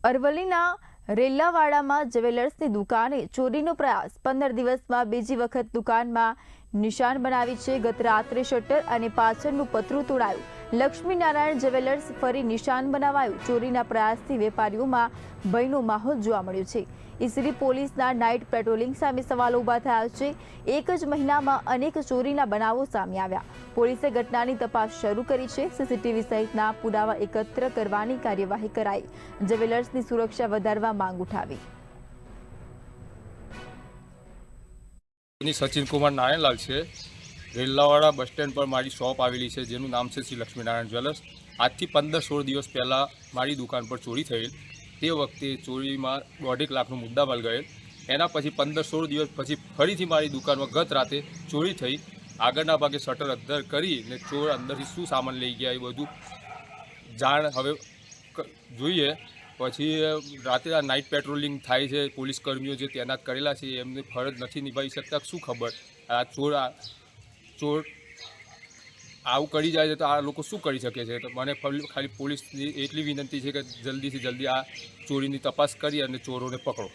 અરવલ્લીના રેલ્લાવાડામાં જ્વેલર્સની દુકાને ચોરીનો પ્રયાસ 15 દિવસમાં બીજી વખત દુકાનમાં નિશાન બનાવી છે। ગત રાત્રે શટર અને પાછળનું પતરું તોડાયું। લક્ષ્મીનારાયણ જ્વેલર્સ ફરી નિશાન બનાવાયું। ચોરીના પ્રયાસથી વેપારીઓમાં ભયનો માહોલ જોવા મળ્યો છે। ઈસરી પોલીસના નાઇટ પેટ્રોલિંગ સામે સવાલો ઉભા થયા છે। એક જ મહિનામાં અનેક ચોરીના બનાવો સામે આવ્યા। પોલીસે ઘટનાની તપાસ શરૂ કરી છે। સીસીટીવી સહિતના પુરાવા એકત્ર કરવાની કાર્યવાહી કરાઈ। જ્વેલર્સની સુરક્ષા વધારવા માંગ ઉઠાવી। सचिन कुमार नारायणलाल है। रेल्लावाड़ा बस स्टेण्ड पर मारी शॉप आवेली है जेनु नाम है श्री लक्ष्मीनारायण ज्वेलर्स। आज थी 15-16 दिवस पहला मारी दुकान पर चोरी थयेल। ते वखते चोरी में 1.5 लाखनो मुद्दामाल गयेल। एना पछी 15-16 दिवस पछी फरीथी मारी दुकान में गत राते चोरी थई। आगळना भागे शटर अंदर करी ने चोर अंदरथी शुं सामान लई गया ए बधुं जाण हवे जोईए। पछी राते आ नाइट पेट्रोलिंग थाय छे। पोलीस कर्मीओ जे तैनात करेला छे एमने फरज नहीं निभावी सकता। शुं खबर आ चोर आવું કરી જાય છે તો આ લોકો શું કરી શકે છે। તો મને ખાલી પોલીસની એટલી વિનંતી છે કે જલ્દીથી જલ્દી આ ચોરીની તપાસ કરી અને ચોરોને પકડો।